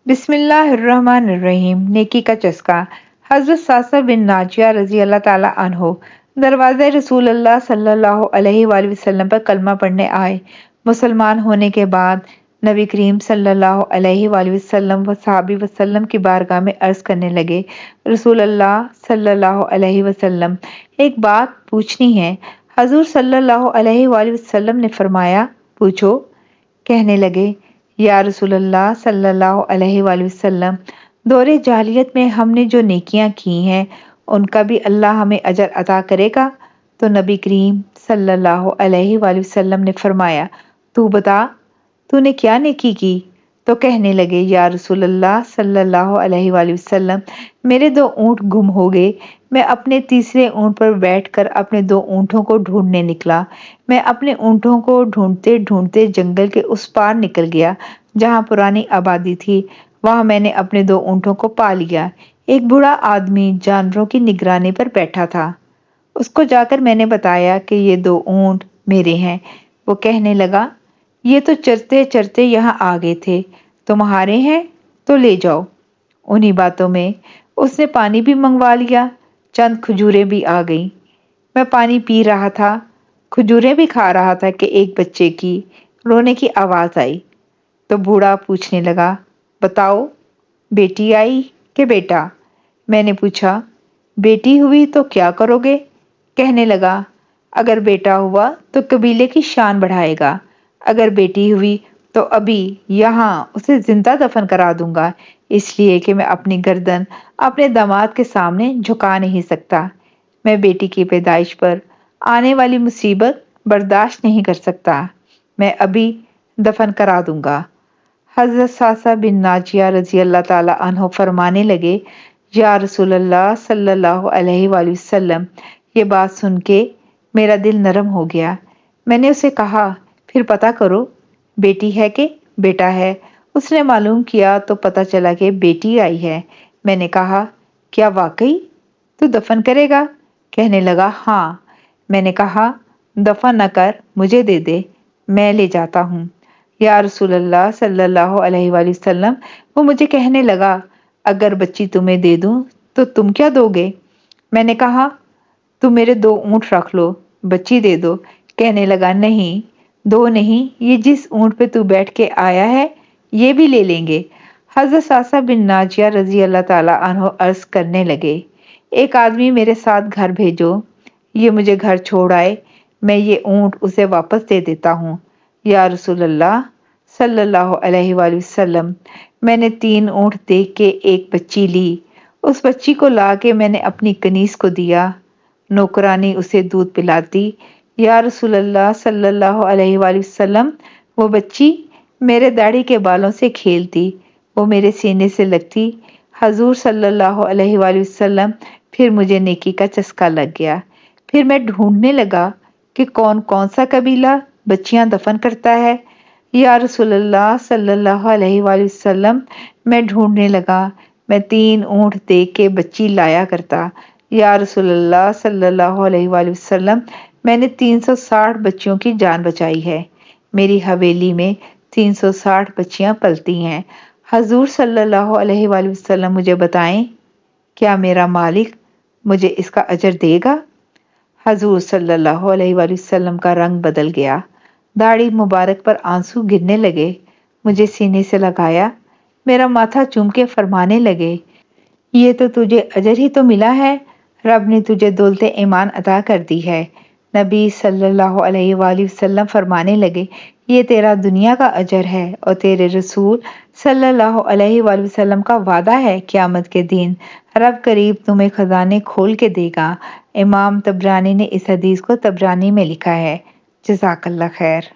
बिस्मिल्लाहिर्रहमानिर्रहीम। नेकी का चस्का। हज़रत सासा बिन नाजिया रजी अल्लाह ताला अन्हो दरवाज़े रसूल अल्लाह सल्लल्लाहु अलैहि वसल्लम पर कलमा पढ़ने आए। मुसलमान होने के बाद नबी करीम सल्लल्लाहु अलैहि वसल्लम व सहाबी वसल्लम की बारगाह में अर्ज़ करने लगे, रसूल अल्लाह सल्लल्लाहु अलैहि वसल्लम, एक बात पूछनी है। हजूर सल्लल्लाहु अलैहि वसल्लम ने फरमाया, पूछो। कहने लगे, या रसूल अल्लाह सल्लल्लाहु अलैहि वसल्लम, दौरे जाहिलियत में हमने जो नेकियां की हैं उनका भी अल्लाह हमें अजर अता करेगा? तो नबी करीम सल्लल्लाहु अलैहि वसल्लम ने फरमाया, तू बता, तूने क्या नेकी की? तो कहने लगे, या रसूल अल्लाह सल्लल्लाहु अलैहि वसल्लम, मेरे 2 ऊँट गुम हो गए। मैं अपने तीसरे ऊँट पर बैठकर अपने 2 ऊँटों को ढूंढने निकला। मैं अपने ऊँटों को ढूंढते ढूंढते जंगल के उस पार निकल गया जहाँ पुरानी आबादी थी। वहां मैंने अपने 2 ऊँटों को पा लिया। एक बूढ़ा आदमी जानवरों की निगरानी पर बैठा था। उसको जाकर मैंने बताया कि ये 2 ऊँट मेरे हैं। वो कहने लगा, ये तो चरते चरते यहाँ आ गए थे, तुम्हारे हैं तो ले जाओ। उन्हीं बातों में उसने पानी भी मंगवा लिया। चंद खजूरें भी आ गईं। मैं पानी पी रहा था, खजूरें भी खा रहा था कि एक बच्चे की रोने की आवाज आई। तो बूढ़ा पूछने लगा, बताओ, बेटी आई कि बेटा? मैंने पूछा, बेटी हुई तो क्या करोगे? कहने लगा, अगर बेटा हुआ तो कबीले की शान बढ़ाएगा, अगर बेटी हुई तो अभी यहाँ उसे जिंदा दफन करा दूंगा, इसलिए कि मैं अपनी गर्दन अपने दामाद के सामने झुका नहीं सकता। मैं बेटी की पैदाइश पर आने वाली मुसीबत बर्दाश्त नहीं कर सकता। मैं अभी दफन करा दूंगा। हजरत सासा बिन नाजिया रजी अल्लाह ताला अन्हो फरमाने लगे, या रसूल अल्लाह सल्लल्लाहु अलैहि वसल्लम, ये बात सुन के मेरा दिल नरम हो गया। मैंने उसे कहा, फिर पता करो, बेटी है कि बेटा है? उसने मालूम किया तो पता चला कि बेटी आई है। मैंने कहा, क्या वाकई तू दफन करेगा? कहने लगा, हाँ। मैंने कहा, दफन न कर, मुझे दे दे, मैं ले जाता हूँ। या रसूल अल्लाह सल्लल्लाहु अलैहि वसल्लम, वो मुझे कहने लगा, अगर बच्ची तुम्हें दे दूं तो तुम क्या दोगे? मैंने कहा, तुम मेरे 2 ऊँट रख लो, बच्ची दे दो। कहने लगा, नहीं, 2 नहीं, ये जिस ऊँट पे तू बैठ के आया है ये भी ले लेंगे। हजरत सासा बिन नाजिया रजी अल्लाह ताला अन्हो अर्ज करने लगे, एक आदमी मेरे साथ घर भेजो, ये मुझे घर छोड़ आए, मैं ये ऊँट उसे वापस दे देता हूँ। या रसूल अल्लाह सल्लल्लाहु अलैहि वसल्लम, मैंने 3 ऊँट देख के एक बच्ची ली। उस बच्ची को लाके मैंने अपनी कनीज को दिया। नौकरानी उसे दूध पिलाती। या रसूल अल्लाह सल्लल्लाहु अलैहि वसल्लम, वो बच्ची मेरे दाढ़ी के बालों से खेलती, वो मेरे सीने से लगती। हजूर सल्लल्लाहु अलैहि वसल्लम, फिर मुझे नेकी का चस्का लग गया। फिर मैं ढूंढने लगा कि कौन कौन सा कबीला बच्चियां दफन करता है। या रसूल अल्लाह सल्लल्लाहु अलैहि वसल्लम, मैं ढूंढने लगा। मैं 3 ऊँट देख के बच्ची लाया करता। या रसूल अल्लाह सल्लल्लाहु अलैहि वसल्लम, मैंने 360 बच्चियों की जान बचाई है। मेरी हवेली में 360 बच्चियां पलती हैं। हजूर सल्लल्लाहु अलैहि वसल्लम, मुझे बताएं, क्या मेरा मालिक मुझे इसका अजर देगा? हजूर सल्लल्लाहु अलैहि वसल्लम का रंग बदल गया। दाढ़ी मुबारक पर आंसू गिरने लगे। मुझे सीने से लगाया, मेरा माथा चूम के फरमाने लगे, ये तो तुझे अजर ही तो मिला है, रब ने तुझे दौलत ईमान अता कर दी है। नबी सल्लल्लाहु अलैहि वसल्लम फरमाने लगे, ये तेरा दुनिया का अजर है और तेरे रसूल सल्लल्लाहु अलैहि वसल्लम का वादा है, क़यामत के दिन रब करीब तुम्हें खजाने खोल के देगा। इमाम तबरानी ने इस हदीस को तबरानी में लिखा है। जज़ाकल्लाह खैर।